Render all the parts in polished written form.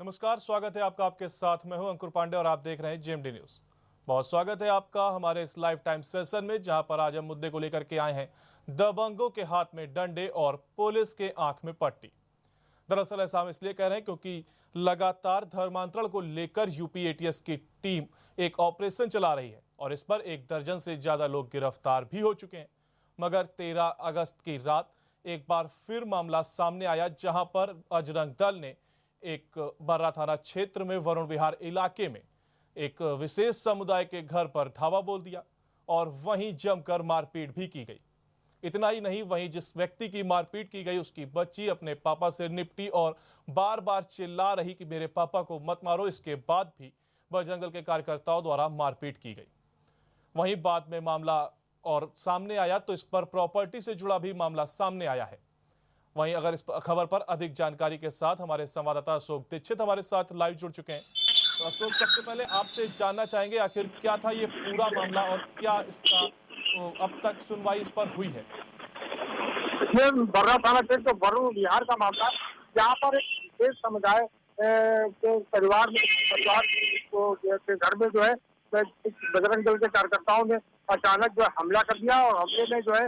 नमस्कार, स्वागत है आपका। आपके साथ मैं हूं अंकुर पांडे और आप देख रहे हैं जेएमडी न्यूज। बहुत स्वागत है आपका हमारे इस लाइव टाइम सेशन में, जहां पर आज हम मुद्दे को लेकर के आए हैं दबंगों के हाथ में डंडे और पुलिस के आंख में पट्टी। दरअसल ऐसा हम इसलिए कह रहे हैं क्योंकि लगातार धर्मांतरण को लेकर यूपी एटीएस की टीम एक ऑपरेशन चला रही है और इस पर 1 दर्जन से ज्यादा लोग गिरफ्तार भी हो चुके हैं। मगर 13 अगस्त की रात एक बार फिर मामला सामने आया, जहां पर बजरंग दल ने एक बर्रा थाना क्षेत्र में वरुण विहार इलाके में एक विशेष समुदाय के घर पर धावा बोल दिया और वहीं जमकर मारपीट भी की गई। इतना ही नहीं, वहीं जिस व्यक्ति की मारपीट की गई उसकी बच्ची अपने पापा से निपटी और बार बार चिल्ला रही कि मेरे पापा को मत मारो। इसके बाद भी बजरंग दल के कार्यकर्ताओं द्वारा मारपीट की गई। वहीं बाद में मामला और सामने आया तो इस पर प्रॉपर्टी से जुड़ा भी मामला सामने आया है। वहीं अगर इस खबर पर अधिक जानकारी के साथ हमारे संवाददाता अशोक दीक्षित हमारे साथ लाइव जुड़ चुके हैं। तो अशोक, सबसे पहले आपसे जानना चाहेंगे आखिर क्या था ये पूरा मामला और क्या इसका अब तक सुनवाई इस पर हुई है? ये बर्रा थाना क्षेत्र वरुण विहार का मामला, जहाँ पर एक विशेष समुदाय के परिवार के घर में जो है बजरंग दल के कार्यकर्ताओं ने अचानक जो है हमला कर दिया और हमले में जो है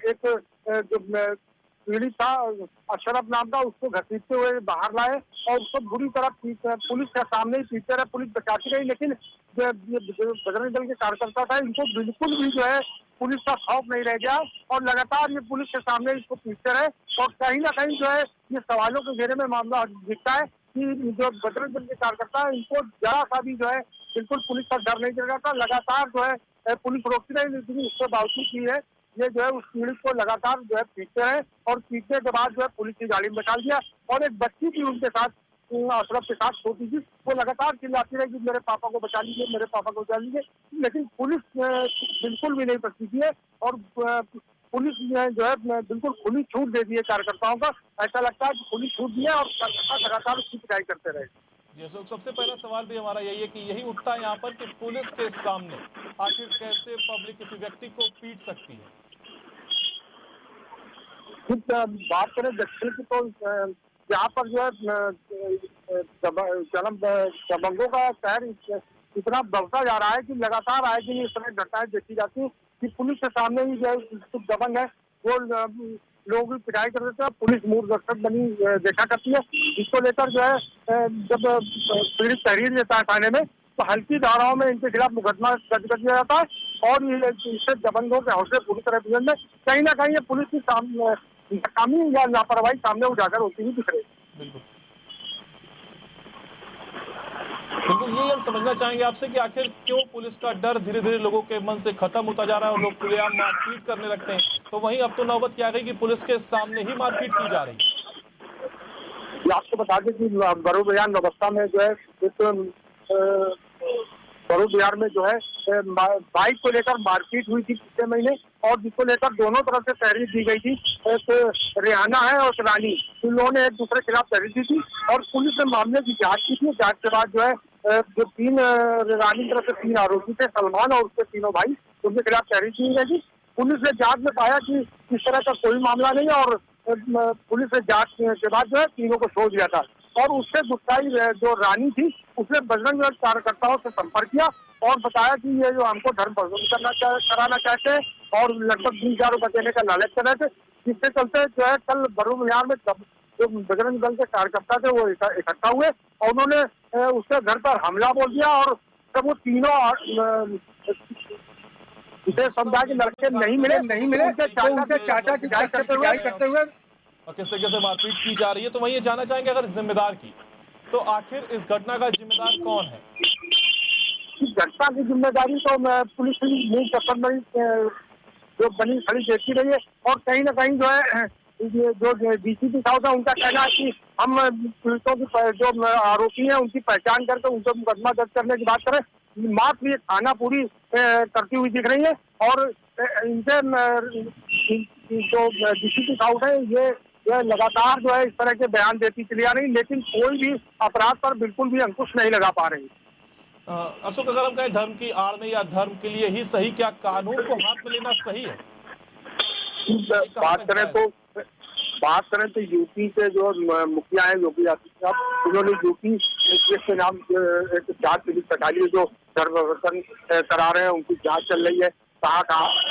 एक जो पीड़ित था अशरफ नाम का, उसको घसीटते हुए बाहर लाए और उसको बुरी तरह पुलिस के सामने ही पीटते रहे। पुलिस बचाती रही, लेकिन जो बजरंग दल के कार्यकर्ता था इनको बिल्कुल भी जो है पुलिस का खौफ नहीं रह गया और लगातार ये पुलिस के सामने इसको पीटते रहे। और कहीं ना कहीं जो है ये सवालों के घेरे में मामला दिखता है कि जो बजरंग दल के कार्यकर्ता है इनको जरा सा भी जो है बिल्कुल पुलिस का डर नहीं लगा था। लगातार जो है पुलिस रोकती रही, लेकिन उसके बावजूद भी है ये जो है उस पीड़ित को लगातार जो है पीटते हैं और पीटने के बाद जो है पुलिस की गाड़ी में बैठा दिया। और एक बच्ची थी उनके साथ, अशरफ के साथ, छोटी सी, वो लगातार चिल्लाती रही कि मेरे पापा को बचा लीजिए, मेरे पापा को बचा लीजिए। लेकिन पुलिस बिल्कुल भी नहीं बचती थी और पुलिस ने जो है बिल्कुल खुली छूट दे दी है कार्यकर्ताओं का। ऐसा लगता है कि पुलिस छूट दी है और कार्यकर्ता लगातार उसकी पिटाई करते रहे। जी अशोक, सबसे पहला सवाल भी हमारा यही है कि यही उठता है यहाँ पर कि पुलिस के सामने आखिर कैसे पब्लिक किसी व्यक्ति को पीट सकती है? बात करें दक्षिण की तो यहाँ पर जो है दबंगों का शहर इतना बढ़ता जा रहा है कि लगातार आए दिन इस तरह घटनाएं देखी जाती है कि पुलिस के सामने ही जो है दबंग है वो लोगों की पिटाई कर देते हैं। पुलिस मूर्ख बनी देखा करती है। इसको लेकर जो है जब पीड़ित तहरीर देता है थाने में तो हल्की धाराओं में इनके खिलाफ मुकदमा दर्ज कर दिया जाता है और इससे दबंगों के हौसले पूरी तरह बुलंद है। कहीं ना कहीं ये पुलिस की नाकामी या लापरवाही सामने उजागर होती हुई दिख रही है। बिल्कुल बिल्कुल, यही हम समझना चाहेंगे आपसे कि आखिर क्यों पुलिस का डर धीरे धीरे लोगों के मन से खत्म होता जा रहा है और लोग खुलेआम मारपीट करने लगते हैं। तो वहीं अब तो नौबत क्या आ गई कि पुलिस के सामने ही मारपीट की जा रही है। आपको बता दें कि वरुण विहार अवस्था में जो है वरुण विहार में जो है बाइक को लेकर मारपीट हुई थी पिछले महीने और जिसको लेकर दोनों तरफ से तहरीर दी गई थी। रेहाना है और रानी, इन लोगों ने एक दूसरे के खिलाफ तहरीर दी थी और पुलिस ने मामले की जांच की थी। जांच के बाद जो है जो रानी की तरफ से 3 आरोपी थे, सलमान और उसके तीनों भाई, उनके खिलाफ तहरीर दी गई थी। पुलिस ने जांच में पाया कि इस तरह का कोई मामला नहीं है और पुलिस ने जांच के बाद जो है तीनों को छोड़ दिया था। और उससे गुस्साई जो रानी थी उसने बजरंग दल कार्यकर्ताओं से संपर्क किया और बताया कि ये जो हमको धर्म कराना चाहते हैं और लगभग 20,000 रुपए देने का लालच कर रहे थे। जिसके चलते जो है कल वरुण विहार में जो बजरंग दल के कार्यकर्ता थे वो इकट्ठा हुए और उन्होंने उसके घर पर हमला बोल दिया और जब वो तीनों समुदाय के लड़के नहीं मिले उनके चाचा की पिटाई करते हुए और किस तरीके से मारपीट की जा रही है। तो वहीं ये जानना चाहेंगे अगर जिम्मेदार की, तो आखिर इस घटना का जिम्मेदार कौन है? घटना की जिम्मेदारी तो पुलिस की जो बनी खड़ी देखी रही है और कहीं ना कहीं जो है जो डीसीपी साहब है उनका कहना है कि हम पीड़ितों की जो आरोपी हैं उनकी पहचान करके उनको मुकदमा दर्ज करने की बात करें। मात्र ये थाना पूरी करती हुई दिख रही है और इनसे जो डीसीपी साहब है ये लगातार जो है इस तरह के बयान देती चली आ रही, लेकिन कोई भी अपराध पर बिल्कुल भी अंकुश नहीं लगा पा रही। अशोक, अगर हम कहें धर्म की आड़ में या धर्म के लिए ही सही, क्या कानून को हाथ में लेना सही है? बात करें तो यूपी के जो मुखिया है योगी अब उन्होंने यूपी के नाम एक जांच पुलिस बैठाली है जो धर्मवर्तन करा रहे हैं, उनकी जांच चल रही है, कहाँ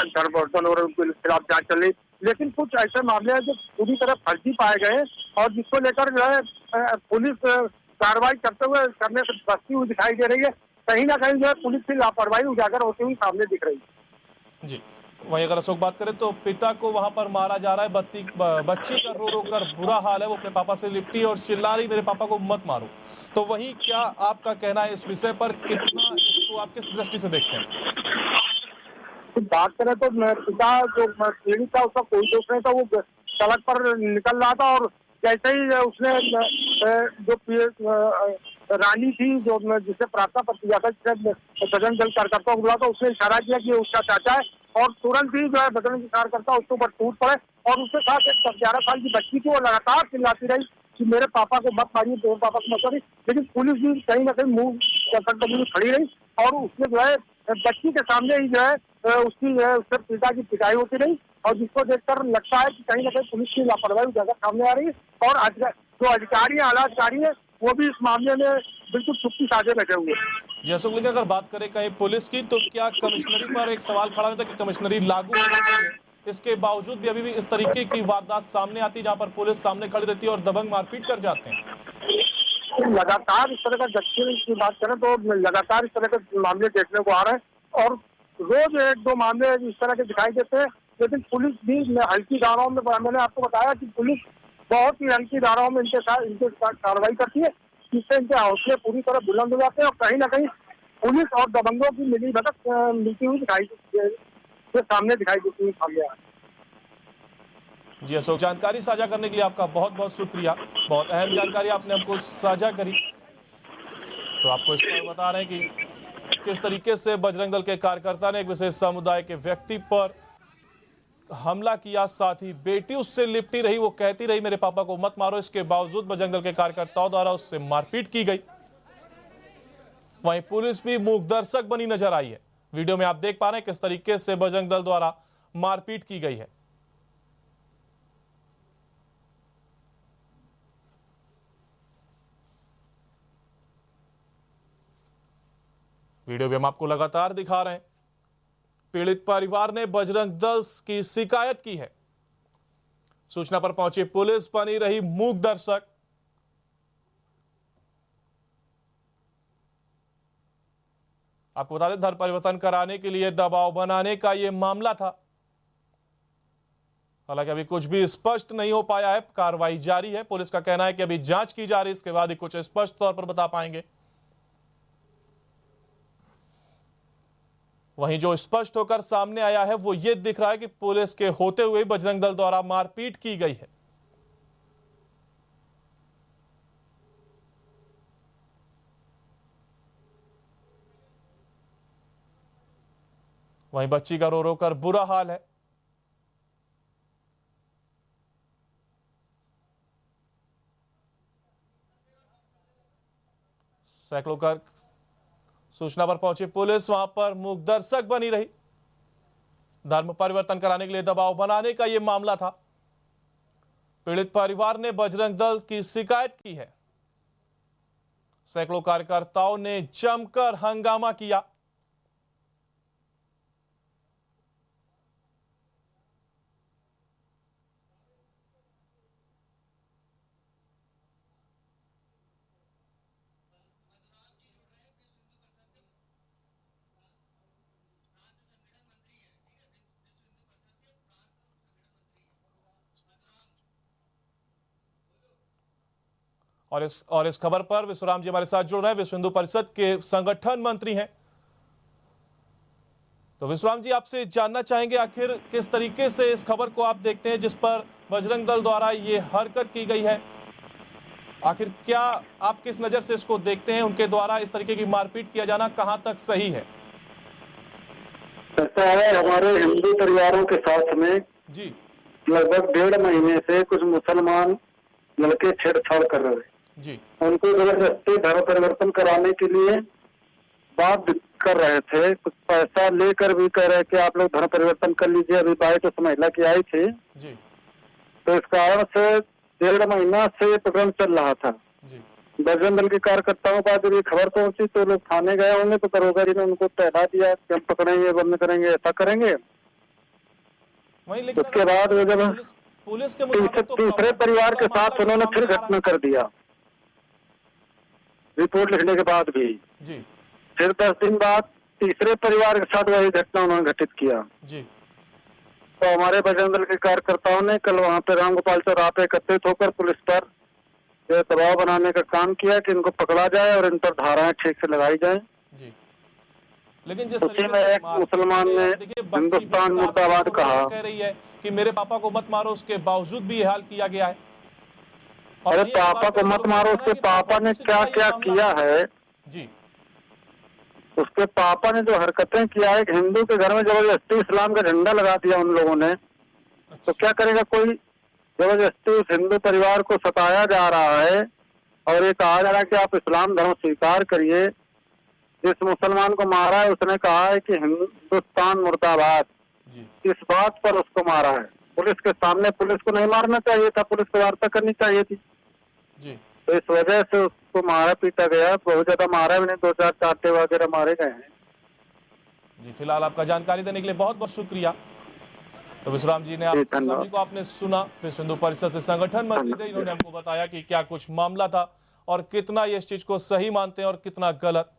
धर्मवर्तन और उनके खिलाफ जांच चल रही है। लेकिन कुछ ऐसे मामले हैं जो पूरी तरह फर्जी पाए गए हैं और जिसको लेकर जो है पुलिस कार्रवाई करने से बचती हुई दिखाई दे रही है। कहीं ना कहीं जो है पुलिस की लापरवाही उजागर होती हुई सामने दिख रही है। जी, वहीं अगर अशोक बात करें तो पिता को वहां पर मारा जा रहा है, बच्ची का रो रो कर बुरा हाल है, वो अपने पापा से लिपटी और चिल्ला रही मेरे पापा को मत मारो। तो वहीं क्या आपका कहना है इस विषय पर, कितना इसको आप किस दृष्टि से देखते हैं? बात करें तो पिता जो पीड़ित था उसका कोई दोष नहीं था, वो सड़क पर निकल रहा था और जैसे ही उसने जो रानी थी जो जिसे प्रार्थना पत्र दिया था, जिसे बजरंग दल कार्यकर्ता को बुला था, उसने इशारा किया कि उसका चाचा है और तुरंत ही जो है बजरंग कार्यकर्ता उसके ऊपर टूट पड़े और उसके साथ एक 11 साल की बच्ची थी, वो लगातार चिल्लाती रही कि मेरे पापा को मत मारिए, मेरे पापा को मत मारिए। लेकिन पुलिस भी कहीं ना कहीं मुंह खड़ी रही और उसने जो है बच्ची के सामने ही जो है उसकी जो है उसके पिता की पिटाई होती रही और जिसको देखकर लगता है कि कहीं ना कहीं पुलिस की लापरवाही ज्यादा सामने आ रही है और जो अधिकारी आला अधिकारी है वो भी इस मामले में बिल्कुल चुप्पी साझे बैठे हुए हैं। जैसे लेकिन अगर बात करें कहीं पुलिस की, तो क्या कमिश्नरी पर एक सवाल खड़ा होता है कि कमिश्नरी लागू होनी चाहिए, इसके बावजूद भी अभी भी इस तरीके की वारदात सामने आती है जहां पर पुलिस सामने खड़ी रहती है और दबंग मारपीट कर जाते हैं। लगातार इस तरह का दक्षिण की बात करें तो लगातार इस तरह के मामले देखने को आ रहे हैं और रोज एक दो मामले इस तरह के दिखाई देते हैं। लेकिन पुलिस भी हल्की धाराओं में, मैंने आपको बताया कि पुलिस बहुत ही हल्की धाराओं में इनके साथ कार्रवाई करती है, जिससे इनके हौसले पूरी तरह बुलंद हो जाते हैं और कहीं ना कहीं पुलिस और दबंगों की मिलीभगत मिलती हुई सामने दिखाई देती हुई सामने आ रही है। जी अशोक, जानकारी साझा करने के लिए आपका बहुत बहुत शुक्रिया, बहुत अहम जानकारी आपने हमको साझा करी। तो आपको इस पर बता रहे हैं कि किस तरीके से बजरंग दल के कार्यकर्ता ने एक विशेष समुदाय के व्यक्ति पर हमला किया, साथ ही बेटी उससे लिपटी रही, वो कहती रही मेरे पापा को मत मारो, इसके बावजूद बजरंग दल के कार्यकर्ताओं द्वारा उससे मारपीट की गई। वहीं पुलिस भी मूक दर्शक बनी नजर आई है। वीडियो में आप देख पा रहे हैं किस तरीके से बजरंग दल द्वारा मारपीट की गई है। वीडियो भी हम आपको लगातार दिखा रहे हैं। पीड़ित परिवार ने बजरंग दल की शिकायत की है। सूचना पर पहुंची पुलिस बनी रही मूक दर्शक। आपको बता दें, धर्म परिवर्तन कराने के लिए दबाव बनाने का यह मामला था। हालांकि अभी कुछ भी स्पष्ट नहीं हो पाया है, कार्रवाई जारी है। पुलिस का कहना है कि अभी जांच की जा रही है, इसके बाद ही कुछ स्पष्ट तौर पर बता पाएंगे। वहीं जो स्पष्ट होकर सामने आया है वो ये दिख रहा है कि पुलिस के होते हुए बजरंग दल द्वारा मारपीट की गई है। वहीं बच्ची का रो रो कर बुरा हाल है। सैकड़ों कर सूचना पर पहुंची पुलिस वहां पर मूक दर्शक बनी रही। धर्म परिवर्तन कराने के लिए दबाव बनाने का यह मामला था। पीड़ित परिवार ने बजरंग दल की शिकायत की है। सैकड़ों कार्यकर्ताओं ने जमकर हंगामा किया। और इस खबर पर विश्वराम जी हमारे साथ जुड़ रहे हैं, विश्व हिंदू परिषद के संगठन मंत्री हैं। तो विश्वराम जी, आपसे जानना चाहेंगे आखिर किस तरीके से इस खबर को आप देखते हैं जिस पर बजरंग दल द्वारा ये हरकत की गई है। आखिर क्या आप किस नजर से इसको देखते हैं, उनके द्वारा इस तरीके की मारपीट किया जाना कहां तक सही है? ऐसा है, हमारे हिंदू परिवारों के साथ में जी लगभग 1.5 महीने से कुछ मुसलमान लड़के छेड़छाड़ कर रहे हैं जी। उनको जबरदस्ती धर्म परिवर्तन कराने के लिए बात कर रहे थे। कुछ पैसा लेकर भी कह रहे कि आप लोग धर्म परिवर्तन कर लीजिए। अभी बाइट उस महिला की आई थी जी। तो इस कारण से 1.5 महीना से प्रकरण चल रहा था। जी। बजरंग दल के कार्यकर्ताओं का जब ये खबर पहुंची तो लोग थाने गए होंगे, तो दरोगा जी ने उनको टहला दिया कि हम पकड़ेंगे, बंद करेंगे, ऐसा करेंगे। वहीं लेकिन उसके बाद वो जब पुलिस के मुताबिक तो तीसरे परिवार के साथ उन्होंने फिर घटना कर दिया, रिपोर्ट लिखने के बाद भी जी फिर 10 दिन बाद तीसरे परिवार के साथ वही घटना उन्होंने घटित किया। जी तो हमारे बजरंग दल के कार्यकर्ताओं ने कल वहां पे रामगोपाल चौराहे पे एकत्रित होकर पुलिस पर जो दबाव बनाने का काम किया कि इनको पकड़ा जाए और इन पर धाराएं ठीक से लगाई जाएं। जी लेकिन जिस उसी तरीके में से एक मुसलमान ने देखिए, बच्ची भी हिंदुस्तान साथ मुर्दाबाद में कहा। कह रही है कि मेरे पापा को मत मारो, उसके बावजूद भी ये हाल किया गया है। और अरे वहीं पापा बात को करें मत तो मारो, कहना उसके है कि पापा ने से क्या जुड़ा ये क्या मामला- किया है। जी उसके पापा ने जो हरकतें किया है, हिंदू के घर में जबरदस्ती इस्लाम का झंडा लगा दिया उन लोगों ने, तो क्या करेगा कोई। जबरदस्ती उस हिंदू परिवार को सताया जा रहा है और ये कहा जा रहा है कि आप इस्लाम धर्म स्वीकार करिए। जिस मुसलमान को मारा है उसने कहा है कि हिंदुस्तान मुर्दाबाद, जी इस बात पर उसको मारा है। पुलिस के सामने पुलिस को नहीं मारना चाहिए था, पुलिस को वार्ता करनी चाहिए थी। जी तो इस वजह से उसको मारा पीटा गया, बहुत ज्यादा मारा भी नहीं, 2-4 चाटे वगैरह मारे गए हैं। जी फिलहाल आपका जानकारी देने के लिए बहुत बहुत शुक्रिया। तो विश्राम जी ने जी, धन्यवाद। विश्राम जी को आपने सुना, विश्व हिंदू परिषद से संगठन मंत्री थे, इन्होंने हमको बताया कि क्या कुछ मामला था और कितना ये इस चीज को सही मानते हैं और कितना गलत।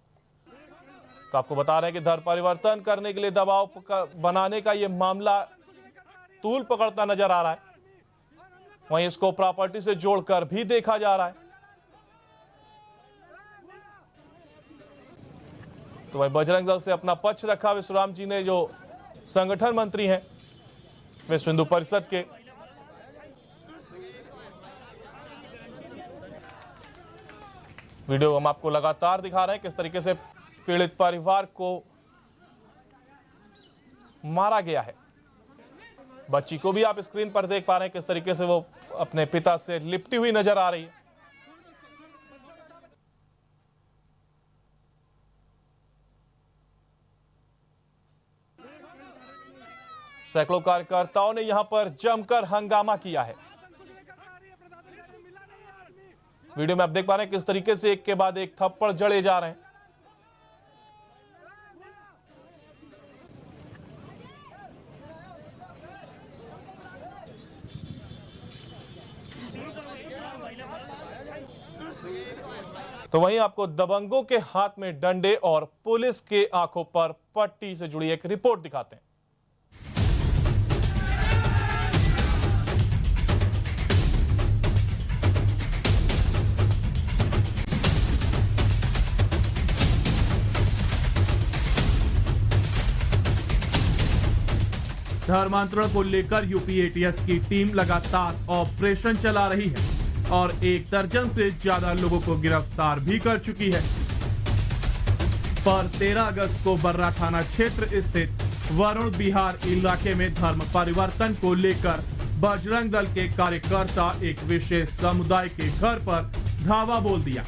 तो आपको बता रहे हैं कि धर्म परिवर्तन करने के लिए दबाव बनाने का ये मामला तूल पकड़ता नजर आ रहा है। वहीं इसको प्रॉपर्टी से जोड़कर भी देखा जा रहा है। तो वही बजरंग दल से अपना पक्ष रखा विश्वराम जी ने, जो संगठन मंत्री हैं विश्व हिंदू परिषद के। वीडियो हम आपको लगातार दिखा रहे हैं किस तरीके से पीड़ित परिवार को मारा गया है। बच्ची को भी आप स्क्रीन पर देख पा रहे हैं किस तरीके से वो अपने पिता से लिपटी हुई नजर आ रही है। सैकड़ों कार्यकर्ताओं ने यहां पर जमकर हंगामा किया है। वीडियो में आप देख पा रहे हैं किस तरीके से एक के बाद एक थप्पड़ जड़े जा रहे हैं। तो वहीं आपको दबंगों के हाथ में डंडे और पुलिस के आंखों पर पट्टी से जुड़ी एक रिपोर्ट दिखाते हैं। धर्मांतरण को लेकर यूपी एटीएस की टीम लगातार ऑपरेशन चला रही है और 1 दर्जन से ज्यादा लोगों को गिरफ्तार भी कर चुकी है। पर 13 अगस्त को बर्रा थाना क्षेत्र स्थित वरुण विहार इलाके में धर्म परिवर्तन को लेकर बजरंग दल के कार्यकर्ता एक विशेष समुदाय के घर पर धावा बोल दिया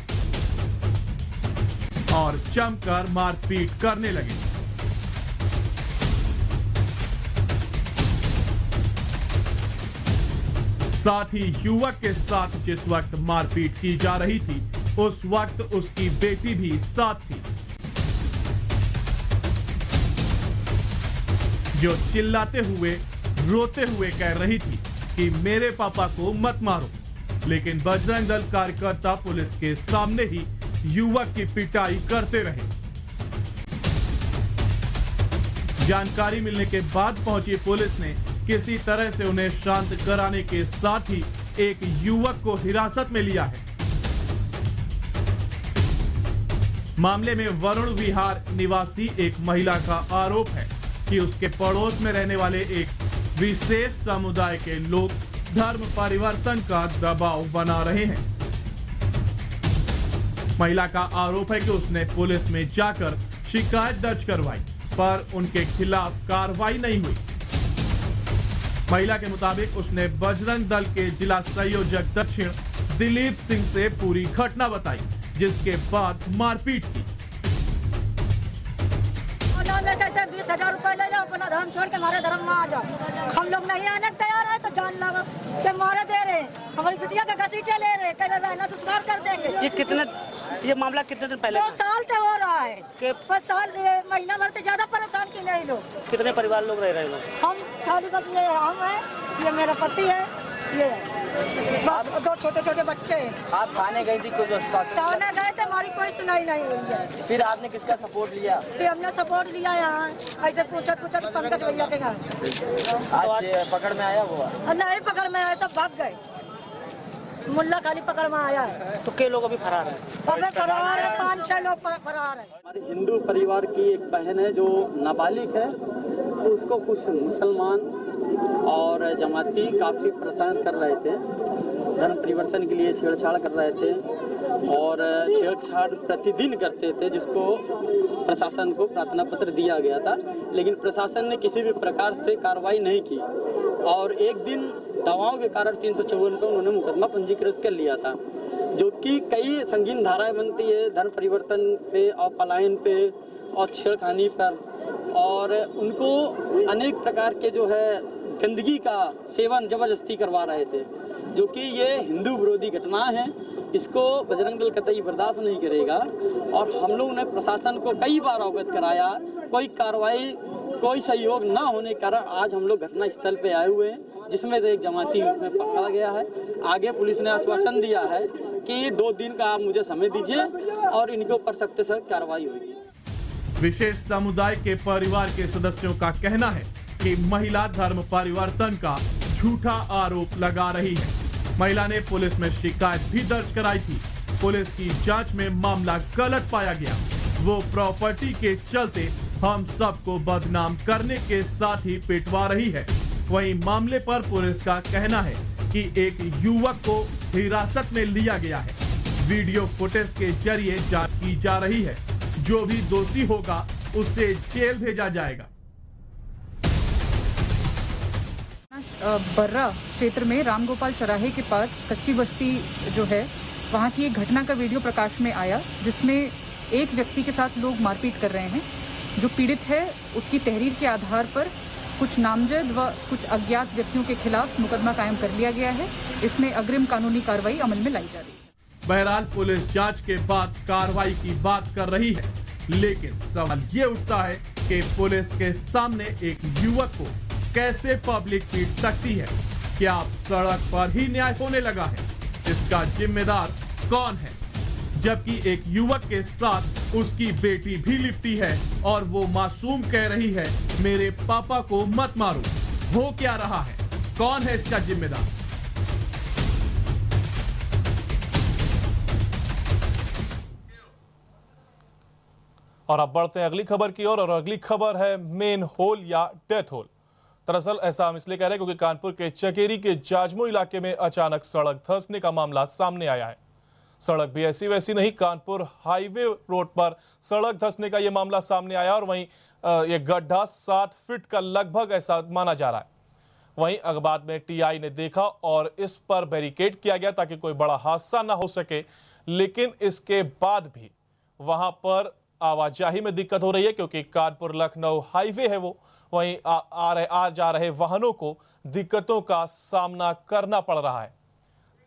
और जमकर मारपीट करने लगे। साथ ही युवक के साथ जिस वक्त मारपीट की जा रही थी उस वक्त उसकी बेटी भी साथ थी, जो चिल्लाते हुए रोते हुए कह रही थी कि मेरे पापा को मत मारो। लेकिन बजरंग दल कार्यकर्ता पुलिस के सामने ही युवक की पिटाई करते रहे। जानकारी मिलने के बाद पहुंची पुलिस ने किसी तरह से उन्हें शांत कराने के साथ ही एक युवक को हिरासत में लिया है। मामले में वरुण विहार निवासी एक महिला का आरोप है कि उसके पड़ोस में रहने वाले एक विशेष समुदाय के लोग धर्म परिवर्तन का दबाव बना रहे हैं। महिला का आरोप है कि उसने पुलिस में जाकर शिकायत दर्ज करवाई, पर उनके खिलाफ कार्रवाई नहीं हुई। महिला के मुताबिक उसने बजरंग दल के जिला संयोजक दक्षिण दिलीप सिंह से पूरी घटना बताई, जिसके बाद मारपीट की। में कहते 20,000 रुपए ले लो, अपना धर्म छोड़ के हमारे धर्म में आ जाओ। हम लोग नहीं आने को तैयार है तो जान लगा के मारे दे रहे हमारी बिटिया का घसीटे ले रहे, कह रहे रहना दुश्वार कर देंगे। ये मामला कितने दिन पहले 2 साल से हो रहा है कि 5 साल महीना भर से ज्यादा परेशान की नहीं लोग। कितने परिवार लोग रह रहे हैं? हम खाली बस ये हम है, ये मेरा पति है, ये बस 2 छोटे बच्चे हैं। आप थाने गई थी? थाने गए थे, हमारी कोई सुनाई नहीं हुई है। फिर आपने किसका सपोर्ट लिया? फिर हमने सपोर्ट लिया यहाँ, ऐसे पूछा पंकज भैया के घर। आज पकड़ में आया हुआ? नहीं पकड़ में आया, सब भाग गए। मुल्ला खाली पकड़ में आया है। तो कई लोग अभी फरार हैं? अबे फरार है, 5-6 लोग फरार है। हमारे हिंदू परिवार की एक बहन है जो नाबालिग है, उसको कुछ मुसलमान और जमाती काफ़ी परेशान कर रहे थे, धर्म परिवर्तन के लिए छेड़छाड़ कर रहे थे और छेड़छाड़ प्रतिदिन करते थे, जिसको प्रशासन को प्रार्थना पत्र दिया गया था, लेकिन प्रशासन ने किसी भी प्रकार से कार्रवाई नहीं की और एक दिन दवाओं के कारण 354 पे उन्होंने मुकदमा पंजीकृत कर लिया था, जो कि कई संगीन धाराएं बनती है धर्म परिवर्तन पे और पलायन पे और छेड़खानी पर, और उनको अनेक प्रकार के जो है गंदगी का सेवन जबरदस्ती करवा रहे थे, जो कि ये हिंदू विरोधी घटना है। इसको बजरंग दल कतई बर्दाश्त नहीं करेगा और हम लोग ने प्रशासन को कई बार अवगत कराया, कोई कार्रवाई कोई सहयोग न होने के कारण आज हम लोग घटना स्थल पे आए हुए हैं, जिसमें से एक जमाती में पकड़ा गया है। आगे पुलिस ने आश्वासन दिया है कि 2 दिन का आप मुझे समय दीजिए और इनके ऊपर सख्त से सख्त कार्रवाई होगी। विशेष समुदाय के परिवार के सदस्यों का कहना है कि महिला धर्म परिवर्तन का झूठा आरोप लगा रही है। महिला ने पुलिस में शिकायत भी दर्ज कराई थी। पुलिस की जांच में मामला गलत पाया गया। वो प्रॉपर्टी के चलते हम सबको बदनाम करने के साथ ही पिटवा रही है। वहीं मामले पर पुलिस का कहना है कि एक युवक को हिरासत में लिया गया है। वीडियो फुटेज के जरिए जांच की जा रही है। जो भी दोषी होगा उसे जेल भेजा जाएगा। बर्रा क्षेत्र में रामगोपाल चौराहे के पास कच्ची बस्ती जो है, वहाँ की एक घटना का वीडियो प्रकाश में आया, जिसमें एक व्यक्ति के साथ लोग मारपीट कर रहे हैं। जो पीड़ित है उसकी तहरीर के आधार पर कुछ नामजद व कुछ अज्ञात व्यक्तियों के खिलाफ मुकदमा कायम कर लिया गया है। इसमें अग्रिम कानूनी कार्रवाई अमल में लाई जा रही है। बहरहाल पुलिस जांच के बाद कार्रवाई की बात कर रही है, लेकिन सवाल ये उठता है कि पुलिस के सामने एक युवक को कैसे पब्लिक पीट सकती है? क्या अब सड़क पर ही न्याय होने लगा है? इसका जिम्मेदार कौन है? जबकि एक युवक के साथ उसकी बेटी भी लिपटी है और वो मासूम कह रही है मेरे पापा को मत मारो। हो क्या रहा है? कौन है इसका जिम्मेदार? और अब बढ़ते हैं अगली खबर की ओर और अगली खबर है मेन होल या डेथ होल। दरअसल ऐसा हम इसलिए कह रहे हैं क्योंकि कानपुर के चकेरी के जाजमो इलाके में अचानक सड़क धंसने का मामला सामने आया है। सड़क भी ऐसी वैसी नहीं, कानपुर हाईवे रोड पर सड़क धंसने का यह मामला सामने आया और वहीं ये गड्ढा 7 फीट का लगभग ऐसा माना जा रहा है। वहीं बाद में टीआई ने देखा और इस पर बैरिकेड किया गया ताकि कोई बड़ा हादसा ना हो सके, लेकिन इसके बाद भी वहां पर आवाजाही में दिक्कत हो रही है क्योंकि कानपुर लखनऊ हाईवे है वो, वहीं आ जा रहे वाहनों को दिक्कतों का सामना करना पड़ रहा है।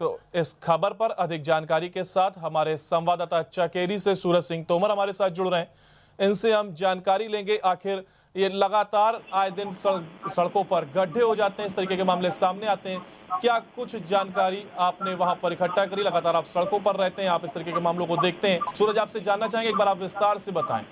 तो इस खबर पर अधिक जानकारी के साथ हमारे संवाददाता चकेरी से सूरज सिंह तोमर हमारे साथ जुड़ रहे हैं। इनसे हम जानकारी लेंगे, आखिर ये लगातार आए दिन सड़कों पर गड्ढे हो जाते हैं, इस तरीके के मामले सामने आते हैं। क्या कुछ जानकारी आपने वहां पर इकट्ठा करी? लगातार आप सड़कों पर रहते हैं, आप इस तरीके के मामलों को देखते हैं। सूरज, आपसे जानना चाहेंगे, एक बार आप विस्तार से बताएं।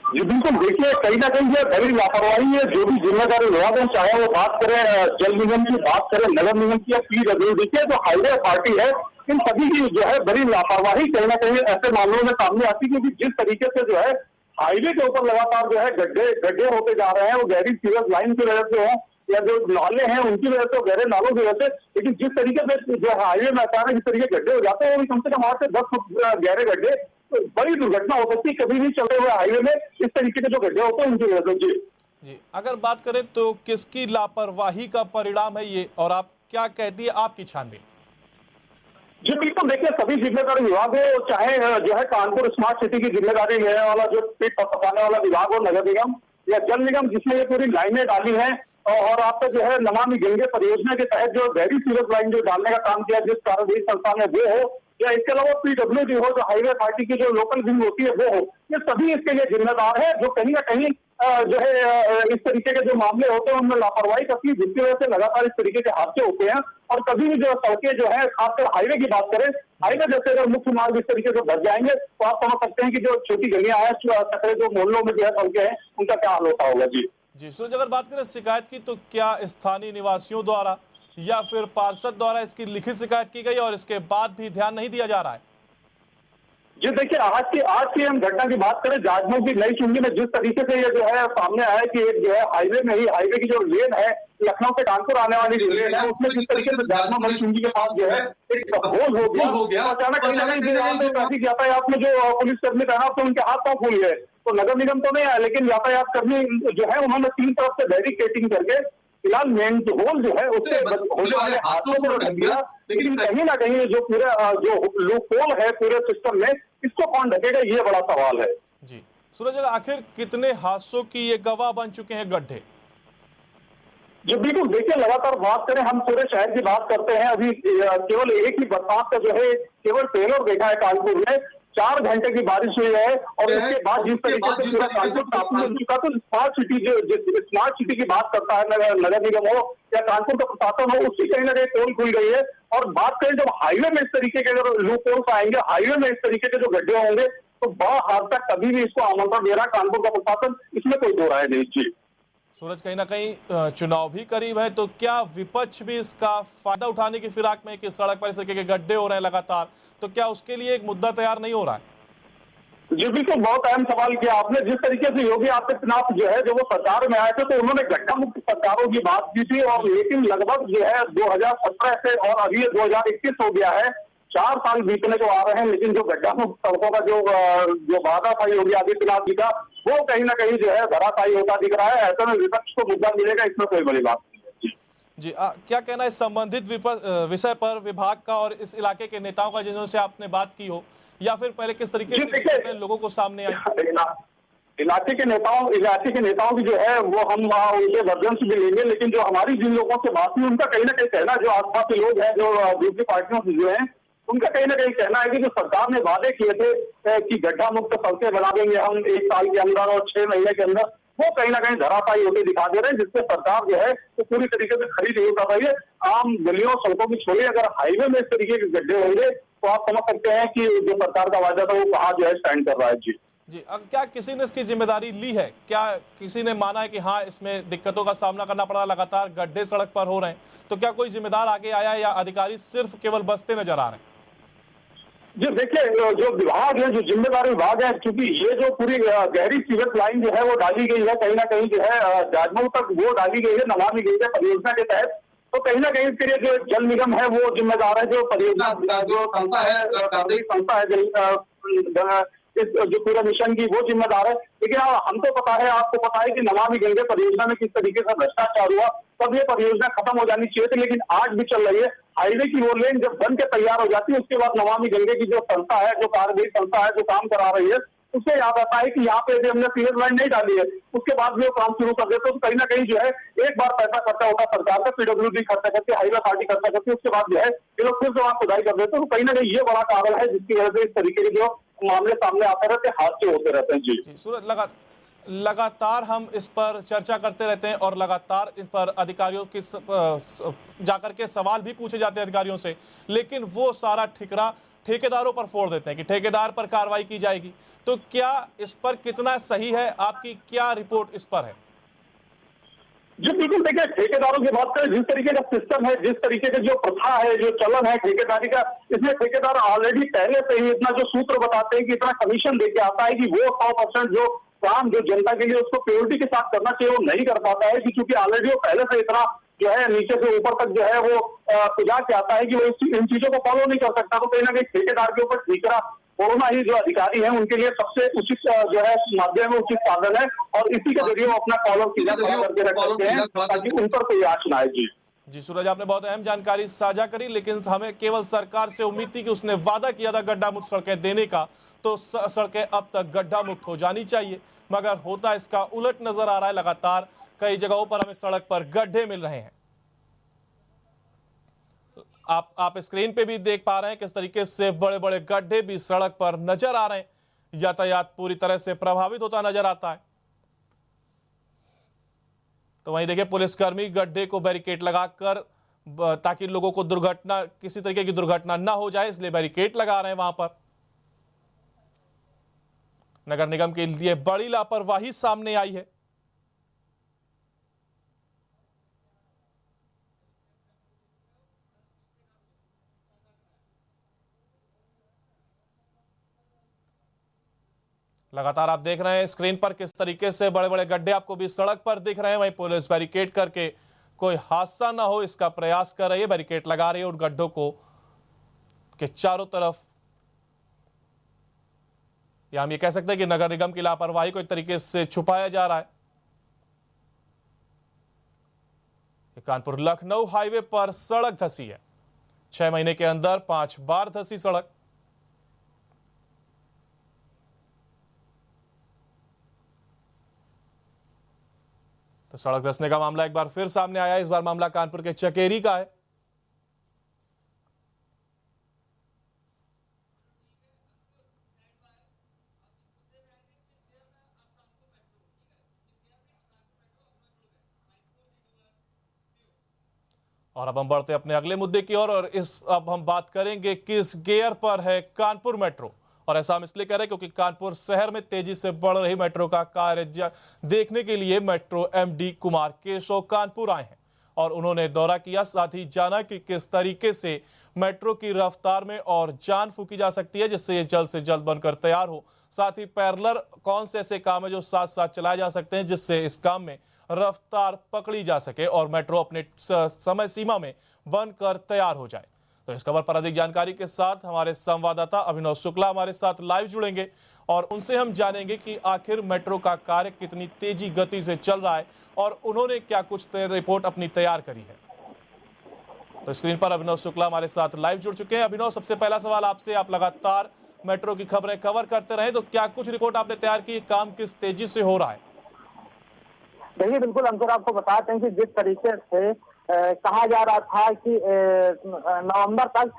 जी बिल्कुल, देखिए कहीं ना कहीं ये बड़ी लापरवाही है। जो भी जिम्मेदारी विभाग है, चाहे वो बात करें जल निगम की, बात करें नगर निगम की या पीडब्ल्यू, देखिए जो हाईवे अथॉरिटी है, इन सभी की जो है बड़ी लापरवाही कहीं ना कहीं ऐसे मामलों में सामने आती है। क्योंकि जिस तरीके से जो है हाईवे के ऊपर लगातार जो है गड्ढे होते जा रहे हैं, वो गहरी सीवर लाइन की वजह से हो या जो नाले हैं उनकी वजह से, गहरे नालों की वजह से, लेकिन जिस तरीके से जो हाईवे में अचानक इस तरीके गड्ढे हो जाते हैं, वो भी कम से कम 8 से 10 फुट गहरे गड्ढे, बड़ी दुर्घटना हो सकती है। कभी भी चलते हुए हाईवे में इस तरीके के जो गड्ढे होते हैं उनकी वजह से। जी, अगर बात करें तो किसकी लापरवाही का परिणाम है ये, और आप क्या कहती है आपकी छानबीन? जी बिल्कुल, देखिए सभी जिम्मेदारी विभाग हो, चाहे जो है कानपुर स्मार्ट सिटी की जिम्मेदारी लेने वाला जो पिट पकाने वाला विभाग हो, नगर निगम, या जल निगम जिसने ये पूरी लाइनें डाली हैं और आपका जो है नमामि गंगे परियोजना के तहत जो गहरी सीवरेज लाइन जो डालने का काम किया जिस कार्यवाही संस्था ने वो हो या इसके अलावा PWD हो जो हाईवे अथॉरिटी की जो लोकल विंग होती है वो हो, ये सभी इसके लिए जिम्मेदार है जो कहीं ना कहीं जो है इस तरीके के जो मामले होते हैं उनमें लापरवाही करती है जिसकी वजह से लगातार इस तरीके के हादसे होते हैं। और कभी भी जो सड़कें जो है खासकर हाईवे की बात करें, हाईवे जैसे अगर मुख्य मार्ग इस तरीके से बढ़ जाएंगे तो आप समझ सकते हैं कि जो छोटी गलियां हैं सकरे जो मोहल्लों में जो है सड़कें हैं उनका क्या हाल होता होगा। जी सूरज, अगर बात करें शिकायत की तो क्या स्थानीय निवासियों द्वारा या फिर पार्षद द्वारा इसकी लिखित शिकायत की गई और इसके बाद भी ध्यान नहीं दिया जा रहा है? जी देखिए, आज की हम घटना की बात करें, जाजमऊ की नई चुंगी में जिस तरीके से ये जो है सामने आया कि एक जो है हाईवे की जो लेन है लखनऊ से कानपुर आने वाली जो लेन है उसमें जिस तरीके से जाजमऊ नई चुंगी के पास जो है एक होल हो गया अचानक कहीं ना कहीं ट्रैफिक यातायात में जो पुलिस कर्मी तैनात थे उनके हाथ पांव फूल गए। तो नगर निगम तो नहीं आया लेकिन यातायात कर्मी जो है उन्होंने 3 तरफ से बैरिकेडिंग करके फिलहाल मेन जो होल जो है उससे होने वाले हादसों को ढक दिया। लेकिन कहीं ना कहीं जो पूरा जो लूप होल है पूरे सिस्टम में इसको कौन ढकेगा ये बड़ा सवाल है। जी सूरज, आखिर कितने हादसों की ये गवाह बन चुके हैं गड्ढे? जी बिल्कुल, देखिए लगातार बात करें हम पूरे शहर की बात करते हैं, अभी केवल एक ही बरसात का जो है केवल ट्रेलर देखा है कानपुर में, 4 घंटे की बारिश हुई है और उसके बाद जिस तरीके से पूरा कानपुर टापू बन चुका तो स्मार्ट सिटी की बात करता है नगर निगम हो या कानपुर का प्रशासन हो उसकी कहीं ना कहीं पोल खुल गई है। और बात करें जब हाईवे में इस तरीके के अगर लूप होल्स आएंगे, हाईवे में इस तरीके के जो गड्ढे होंगे तो बड़ा हादसा कभी भी इसको आमंत्रण दे रहा है कानपुर का प्रशासन, इसमें कोई दो राय नहीं। जी सूरज, कहीं ना कहीं चुनाव भी करीब है तो क्या विपक्ष भी इसका फायदा उठाने की फिराक में कि सड़क पर इस तरीके के गड्ढे हो रहे हैं लगातार, तो क्या उसके लिए एक मुद्दा तैयार नहीं हो रहा है? जी बिल्कुल, बहुत अहम सवाल किया आपने। जिस तरीके से योगी आदित्यनाथ जो है जब वो सरकार में आए थे तो उन्होंने गड्ढा मुक्त सरकारों की बात की थी और लेकिन लगभग जो है 2017 से और अभी 2021 हो गया है, 4 साल बीतने को आ रहे हैं लेकिन जो गड्ढा मुक्त सड़कों का जो वादा था योगी आदित्यनाथ जी का वो कहीं ना कहीं जो है धराशायी होता दिख रहा है। ऐसे में विपक्ष को मुद्दा मिलेगा, इसमें कोई बड़ी बात नहीं है। जी क्या कहना है संबंधित विषय पर विभाग का और इस इलाके के नेताओं का जिनसे आपने बात की हो या फिर पहले किस तरीके से लोगों को सामने आई? इलाके के नेताओं की जो है वो हम उनके वर्जन से भी लेंगे, लेकिन जो हमारी जिन लोगों से बात हुई उनका कहीं ना कहीं कहना, जो आसपास के लोग हैं जो दूसरी पार्टियों से जो है उनका कहीं ना कहीं कहना है कि जो सरकार ने वादे किए थे कि गड्ढा मुक्त सड़कें बना देंगे हम 1 साल के अंदर और 6 महीने के अंदर, वो कहीं ना कहीं धराशायी होते दिखा दे रहे हैं, जिससे सरकार जो है वो पूरी तरीके से खड़ी नहीं कर रही है। आम गलियों सड़कों की छोड़िए, अगर हाईवे में इस तरीके के गड्ढे होंगे तो आप समझ सकते हैं कि जो सरकार का वादा था वो कहाँ जो है स्टैंड कर रहा है। जी अब क्या किसी ने इसकी जिम्मेदारी ली है? क्या किसी ने माना है कि हाँ इसमें दिक्कतों का सामना करना पड़ा, लगातार गड्ढे सड़क पर हो रहे हैं, तो क्या कोई जिम्मेदार आगे आया या अधिकारी सिर्फ केवल बसते नजर आ रहे हैं? जी देखिए, जो विभाग है, जो जिम्मेदार विभाग है, क्योंकि ये जो पूरी गहरी सीवरेज लाइन जो है वो डाली गई है कहीं ना कहीं जो है जाजमऊ तक वो डाली गई है नमामि गंगे परियोजना के तहत, तो कहीं ना कहीं इसके लिए जो जल निगम है वो जिम्मेदार है, जो परियोजना जो संस्था है इस जो पूरा मिशन की वो जिम्मेदार है। लेकिन हमको पता है, आपको पता है कि नमामि गंगे परियोजना में किस तरीके से भ्रष्टाचार हुआ, तब ये परियोजना खत्म हो जानी चाहिए थी, लेकिन आज भी चल रही है। हाईवे की वो लेन जब बन के तैयार हो जाती है उसके बाद नमामि गंगे की जो संस्था है, जो कार्यवाही संस्था है जो काम करा रही है, उससे याद आता है कि यहाँ पे यदि हमने सीवरेज लाइन नहीं डाली है उसके बाद भी वो काम शुरू कर देते तो कहीं ना कहीं जो है एक बार पैसा खर्चा होता सरकार का, PWD खर्चा करती, हाईवे अथॉरिटी खर्चा करती, उसके बाद जो है ये लोग फिर से वहां खुदाई कर देते, तो कहीं ना कहीं ये बड़ा कारण है जिसकी वजह से इस तरीके के जो मामले सामने आते रहते हैं, हादसे होते रहते हैं। जी सूरज, लगातार हम इस पर चर्चा करते रहते हैं और लगातार इन पर अधिकारियों की जाकर के सवाल भी पूछे जाते हैं अधिकारियों से, लेकिन वो सारा ठिकरा ठेकेदारों पर फोड़ देते हैं कि ठेकेदार पर कार्रवाई की जाएगी। तो क्या इस पर कितना सही है, आपकी क्या रिपोर्ट इस पर है? जी बिल्कुल, देखिए ठेकेदारों की बात करें, जिस तरीके का सिस्टम है, जिस तरीके का जो प्रथा है, जो चलन है ठेकेदारी का, इसमें ठेकेदार ऑलरेडी पहले से ही इतना जो सूत्र बताते हैं कि इतना कमीशन देके आता है कि वो 100% जो काम जो जनता के लिए उसको प्योरिटी के साथ करना चाहिए वो नहीं कर पाता है, कि क्योंकि ऑलरेडी वो पहले से इतना जो है नीचे से ऊपर तक जो है वो सुझा के आता है कि वो इन चीजों को फॉलो नहीं कर सकता। तो कहीं ना कहीं ठेकेदार के ऊपर ठीकरा कोरोना ही जो अधिकारी हैं उनके लिए सबसे उचित जो है माध्यम है, उचित साधन है, और इसी के जरिए वो अपना कॉलम सीधा करके रख सकते हैं ताकि उन पर कोई आँच ना आए। जी जी सूरज, आपने बहुत अहम जानकारी साझा करी, लेकिन हमें केवल सरकार से उम्मीद थी कि उसने वादा किया था गड्ढा मुक्त सड़कें देने का, तो सड़कें अब तक गड्ढा मुक्त हो जानी चाहिए, मगर होता इसका उलट नजर आ रहा है। लगातार कई जगहों पर हमें सड़क पर गड्ढे मिल रहे हैं। आप स्क्रीन पे भी देख पा रहे हैं किस तरीके से बड़े बड़े गड्ढे भी सड़क पर नजर आ रहे हैं। यातायात पूरी तरह से प्रभावित होता नजर आता है। तो वहीं देखिए, पुलिसकर्मी गड्ढे को बैरिकेड लगाकर, ताकि लोगों को दुर्घटना, किसी तरीके की दुर्घटना ना हो जाए, इसलिए बैरिकेड लगा रहे हैं वहां पर। नगर निगम के लिए बड़ी लापरवाही सामने आई है। लगातार आप देख रहे हैं स्क्रीन पर किस तरीके से बड़े बड़े गड्ढे आपको भी सड़क पर दिख रहे हैं। वहीं पुलिस बैरिकेड करके कोई हादसा ना हो इसका प्रयास कर रही है, बैरिकेड लगा रही है उन गड्ढों को के चारों तरफ। या हम ये कह सकते हैं कि नगर निगम की लापरवाही को एक तरीके से छुपाया जा रहा है। कानपुर लखनऊ हाईवे पर सड़क धंसी है। 6 महीने के अंदर 5 बार धंसी सड़क। तो सड़क धंसने का मामला एक बार फिर सामने आया। इस बार मामला कानपुर के चकेरी का है। और अब हम बढ़ते अपने अगले मुद्दे की ओर और अब हम बात करेंगे किस गियर पर है कानपुर मेट्रो। और ऐसा हम इसलिए कह रहे हैं क्योंकि कानपुर शहर में तेजी से बढ़ रही मेट्रो का कार्य देखने के लिए मेट्रो एमडी कुमार केशव कानपुर आए हैं और उन्होंने दौरा किया। साथ ही जाना कि किस तरीके से मेट्रो की रफ्तार में और जान फूकी जा सकती है जिससे ये जल्द से जल्द बनकर तैयार हो। साथ ही पैरेलल कौन से ऐसे काम है जो साथ साथ चलाए जा सकते हैं जिससे इस काम में रफ्तार पकड़ी जा सके और मेट्रो अपने समय सीमा में बनकर तैयार हो जाए। तो इस खबर पर अधिक जानकारी के साथ हमारे संवाददाता अभिनव शुक्ला हमारे साथ लाइव जुड़ेंगे और उनसे हम जानेंगे कि आखिर मेट्रो का कार्य कितनी तेजी गति से चल रहा है और उन्होंने क्या कुछ रिपोर्ट अपनी तैयार करी है। तो स्क्रीन पर अभिनव शुक्ला हमारे साथ लाइव जुड़ चुके हैं। अभिनव, सबसे पहला सवाल आपसे, आप लगातार मेट्रो की खबरें कवर करते रहे, तो क्या कुछ रिपोर्ट आपने तैयार की, काम किस तेजी से हो रहा है? देखिए, बिल्कुल अंकुर, आपको बताते हैं कि जिस तरीके से कहा जा रहा था कि नवंबर तक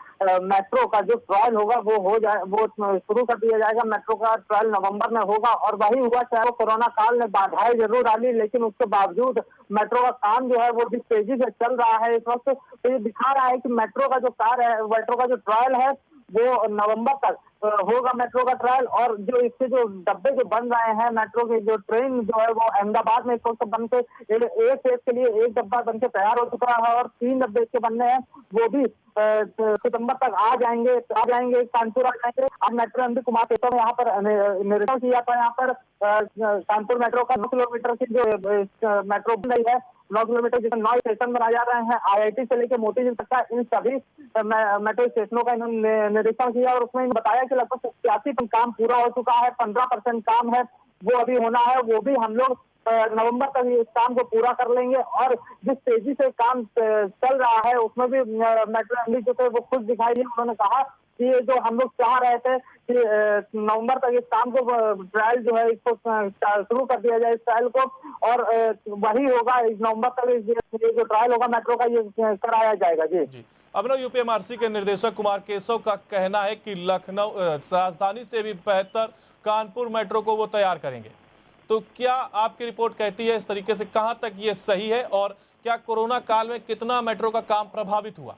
मेट्रो का जो ट्रायल होगा वो शुरू कर दिया जाएगा। मेट्रो का ट्रायल नवंबर में होगा और वही हुआ। चाहे वो कोरोना काल ने बाधाएं जरूर डाली, लेकिन उसके बावजूद मेट्रो का काम जो है वो जिस तेजी से चल रहा है इस वक्त, तो ये दिखा रहा है कि मेट्रो का जो कार्य है, मेट्रो का जो ट्रायल है वो नवंबर तक होगा मेट्रो का ट्रायल। और जो इसके जो डब्बे जो बन रहे हैं, मेट्रो के जो ट्रेन जो है वो अहमदाबाद में इस वक्त बन के एक फेज के लिए एक डब्बा बन के तैयार हो चुका है और 3 डब्बे इसके बनने हैं, वो भी सितंबर तक आ जाएंगे कानपुर आ जाएंगे। अब मेट्रो एमडी कुमार केशव यहाँ पर निरीक्षण किया था। यहाँ पर कानपुर मेट्रो का 9 किलोमीटर की जो मेट्रो बन रही है, 9 किलोमीटर जिसमें 9 स्टेशन बनाए जा रहे हैं, IIT से लेकर मोती झील तक का, इन सभी मेट्रो स्टेशनों का इन्होंने निरीक्षण किया और उसमें बताया कि लगभग 87% काम पूरा हो चुका है। 15% काम है वो अभी होना है, वो भी हम लोग नवंबर तक इस काम को पूरा कर लेंगे। और जिस तेजी से काम चल रहा है उसमें भी मेट्रो एमडी जो थे वो खुश दिखाई दिए। उन्होंने कहा कि ये जो हम लोग चाह रहे थे कि नवंबर तक इस काम को ट्रायल जो है इसको शुरू कर दिया जाए, इस ट्रायल को, और वही होगा। इस नवंबर तक ये जो ट्रायल होगा मेट्रो का ये कराया जाएगा। जी अभिनव, यूपीएमआरसी के निर्देशक कुमार केशव का कहना है कि लखनऊ राजधानी से भी बेहतर कानपुर मेट्रो को वो तैयार करेंगे, तो क्या आपकी रिपोर्ट कहती है इस तरीके से, कहां तक ये सही है और क्या कोरोना काल में कितना मेट्रो का काम प्रभावित हुआ?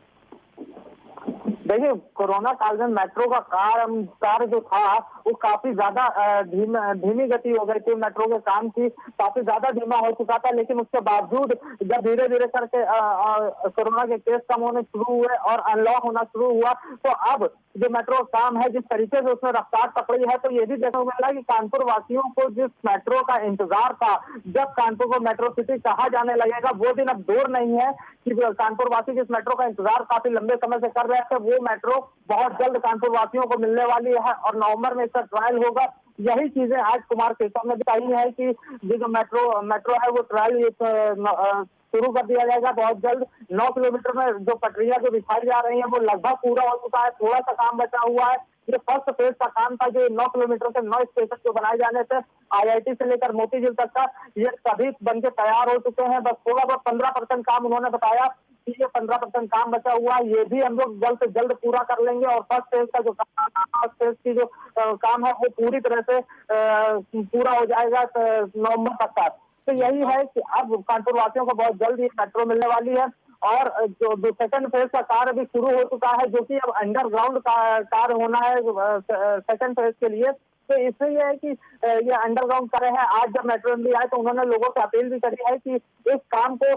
देखिए, कोरोना काल में मेट्रो का कार्य जो था वो काफी ज्यादा धीमी गति हो गई थी। मेट्रो के काम की काफी ज्यादा धीमा हो चुका था, लेकिन उसके बावजूद जब धीरे धीरे करके कोरोना के केस कम होने शुरू हुए और अनलॉक होना शुरू हुआ, तो अब जो मेट्रो काम है जिस तरीके से उसने रफ्तार पकड़ी है, तो ये भी देखने को मिला कि कानपुर वासियों को जिस मेट्रो का इंतजार था, जब कानपुर को मेट्रो सिटी कहा जाने लगेगा, वो दिन अब दूर नहीं है कि कानपुर वासी जिस मेट्रो का इंतजार काफी लंबे समय से कर रहे थे, वो मेट्रो बहुत जल्द कानपुर वासियों को मिलने वाली है और नवंबर में इसका ट्रायल होगा। यही चीजें आज कुमार केशव ने बताई है कि जो मेट्रो है वो ट्रायल शुरू कर दिया जाएगा बहुत जल्द। 9 किलोमीटर में जो पटरियां जो बिछाई जा रही हैं वो लगभग पूरा हो चुका है, थोड़ा सा काम बचा हुआ है। ये फर्स्ट फेज का काम था, जो 9 किलोमीटर के 9 स्टेशन जो बनाए जाने थे IIT से लेकर मोतीझील तक का, ये सभी बनके तैयार हो चुके हैं। बस थोड़ा बहुत 15% काम उन्होंने बताया कि ये 15% काम बचा हुआ है, ये भी हम लोग जल्द से जल्द पूरा कर लेंगे। और फर्स्ट फेज का जो फर्स्ट फेज की जो काम है वो पूरी तरह से पूरा हो जाएगा नवंबर तक का। तो यही है कि अब कानपुर वासियों को बहुत जल्द ये मेट्रो मिलने वाली है। और जो सेकंड फेज का कार्य भी शुरू हो चुका है, जो कि अब अंडरग्राउंड का कार्य होना है सेकंड फेज के लिए। तो इसमें यह है कि ये अंडरग्राउंड कार्य है। आज जब मेट्रो एमडी आए तो उन्होंने लोगों से अपील भी करी है कि इस काम को,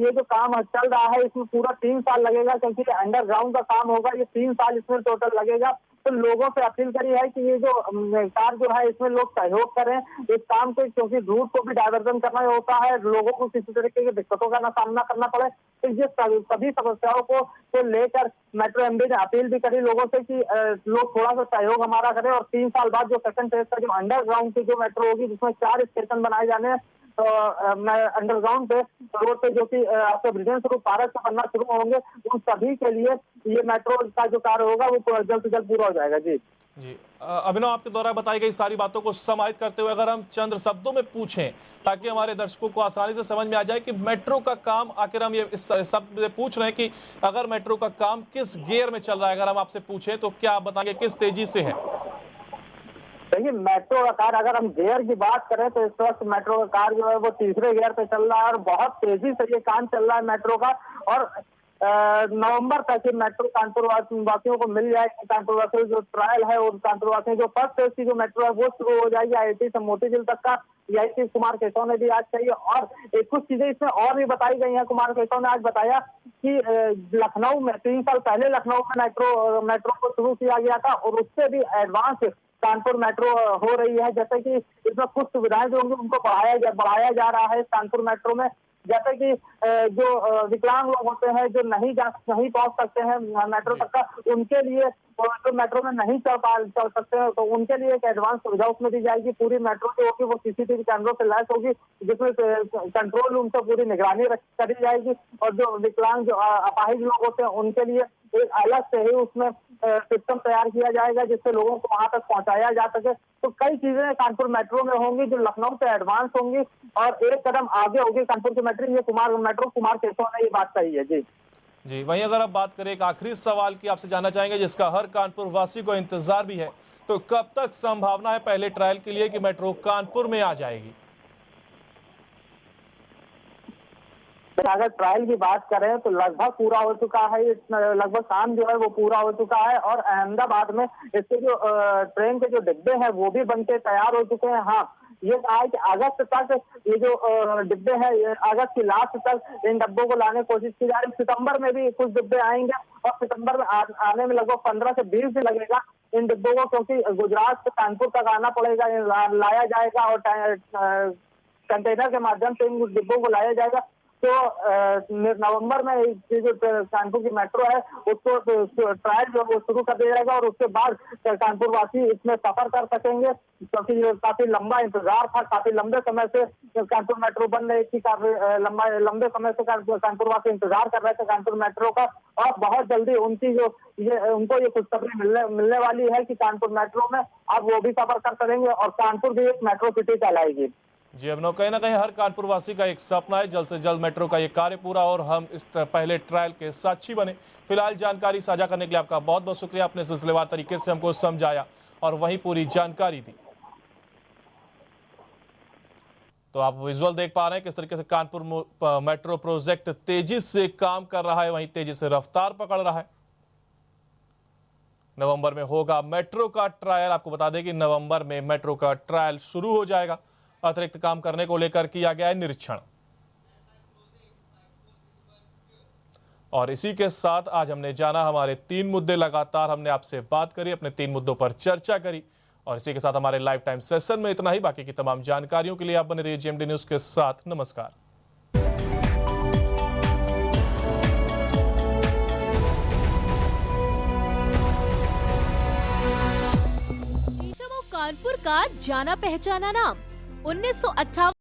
ये जो काम चल रहा है इसमें पूरा 3 साल लगेगा, क्योंकि ये अंडरग्राउंड का काम होगा। ये 3 साल इसमें टोटल लगेगा। तो लोगों से अपील करी है कि ये जो कार्य जो है इसमें लोग सहयोग करें इस काम को, क्योंकि रूट को भी डायवर्जन करना होता है, लोगों को किसी तरीके की दिक्कतों का ना सामना करना पड़े। तो ये सभी समस्याओं को लेकर मेट्रो एमडी ने अपील भी करी लोगों से कि लोग थोड़ा सा सहयोग हमारा करें। और 3 साल बाद जो सेकंड फेज का जो अंडरग्राउंड की जो मेट्रो होगी, जिसमें 4 स्टेशन बनाए जाने हैं, तो अंडरग्राउंड पे रोड पे जो कि आपके ब्रिजेश स्वरूप पार्क से बनना शुरू होंगे, उन सभी के लिए ये मेट्रो का जो कार्य होगा वो जल्द से जल्द पूरा हो जाएगा। जी अभिनव, आपके द्वारा बताई गई सारी बातों को समाहित करते हुए अगर हम चंद शब्दों में पूछें ताकि हमारे दर्शकों को आसानी से समझ में आ जाए कि मेट्रो का काम, आखिर हम ये इस शब्द से पूछ रहे हैं कि अगर मेट्रो का काम किस गियर में चल रहा है, अगर हम आपसे पूछें तो क्या आप बताएंगे किस तेजी से है? देखिए, मेट्रो का कार्य अगर हम गियर की बात करें तो इस वक्त मेट्रो का कार्य जो है वो तीसरे गियर पे चल रहा है और बहुत तेजी से ये काम चल रहा है मेट्रो का। और नवंबर तक ये मेट्रो कानपुर वासियों को मिल जाएगी। कानपुर वासियों जो ट्रायल है और कानपुर वासियों जो फर्स्ट फेज की जो मेट्रो है वो शुरू हो जाएगी IIT से मोतीझील तक का। यही चीज कुमार केशव ने भी आज कही। और कुछ चीजें इसमें और भी बताई गई हैं। कुमार केशव ने आज बताया कि लखनऊ में 3 साल पहले लखनऊ में मेट्रो को शुरू किया गया था और उससे भी एडवांस कानपुर मेट्रो हो रही है। जैसे कि इसमें कुछ सुविधाएं जो होंगी उनको बढ़ाया जा रहा है कानपुर मेट्रो में। जैसे कि जो विकलांग लोग होते हैं, जो नहीं पहुंच सकते हैं मेट्रो तक का, उनके लिए जो मेट्रो में नहीं चल सकते हैं तो उनके लिए एक एडवांस सुविधा उसमें दी जाएगी। पूरी मेट्रो जो होगी वो CCTV कैमरों से लैस होगी, जिसमें कंट्रोल रूम से पूरी निगरानी करी जाएगी। और जो विकलांग जो अपाहिज लोग होते हैं उनके लिए एक अलग से ही उसमें सिस्टम तैयार किया जाएगा जिससे लोगों को वहां तक पहुंचाया जा सके। तो कई चीजें कानपुर मेट्रो में होंगी जो लखनऊ से एडवांस होंगी और एक कदम आगे होगी कानपुर की मेट्रो। ये कुमार केशव ने ये बात कही है। जी वहीं अगर आप बात करें, एक आखिरी सवाल की आपसे जानना चाहेंगे जिसका हर कानपुर वासी को इंतजार भी है, तो कब तक संभावना है पहले ट्रायल के लिए कि मेट्रो कानपुर में आ जाएगी? अगर ट्रायल की बात करें तो लगभग पूरा हो चुका है, लगभग काम जो है वो पूरा हो चुका है। और अहमदाबाद में इसके जो ट्रेन के जो डिब्बे हैं वो भी बनके तैयार हो चुके हैं। हाँ, ये कहा है कि अगस्त तक ये जो डिब्बे हैं, अगस्त की लास्ट तक इन डिब्बों को लाने की कोशिश की जा रही है। सितंबर में भी कुछ डिब्बे आएंगे और सितंबर में आने में लगभग 15 से 20 दिन लगेगा इन डिब्बों को, क्योंकि गुजरात से कानपुर तक आना पड़ेगा, लाया जाएगा और कंटेनर के माध्यम से इन डिब्बों को लाया जाएगा। तो नवंबर में जो कानपुर की मेट्रो है उसको ट्रायल जो वो शुरू कर दिया जाएगा और उसके बाद कानपुर वासी इसमें सफर कर सकेंगे, क्योंकि काफी लंबा इंतजार था। काफी लंबे समय से कानपुर मेट्रो बन रही थी, काफी लंबे समय से कानपुर वासी इंतजार कर रहे थे कानपुर मेट्रो का। और बहुत जल्दी उनकी जो उनको ये खुशखबरी मिलने वाली है कि कानपुर मेट्रो में अब वो भी सफर कर सकेंगे और कानपुर भी एक मेट्रो सिटी कहलाएगी। जी अभिनव, कहीं ना कहीं हर कानपुर वासी का एक सपना है जल्द से जल्द मेट्रो का ये कार्य पूरा और हम इस पहले ट्रायल के साक्षी बने। फिलहाल जानकारी साझा करने के लिए आपका बहुत बहुत शुक्रिया, अपने सिलसिलेवार तरीके से हमको समझाया और वहीं पूरी जानकारी दी। तो आप विजुअल देख पा रहे हैं किस तरीके से कानपुर मेट्रो प्रोजेक्ट तेजी से काम कर रहा है, वहीं तेजी से रफ्तार पकड़ रहा है। नवंबर में होगा मेट्रो का ट्रायल। आपको बता दें कि नवंबर में मेट्रो का ट्रायल शुरू हो जाएगा। अतिरिक्त काम करने को लेकर किया गया है निरीक्षण। और इसी के साथ आज हमने जाना हमारे 3 मुद्दे, लगातार हमने आपसे बात करी, अपने 3 मुद्दों पर चर्चा करी। और इसी के साथ हमारे लाइव टाइम सेशन में इतना ही। बाकी की तमाम जानकारियों के लिए आप बने रहिए GMD न्यूज के साथ। नमस्कार। कानपुर का जाना पहचाना नाम। 1958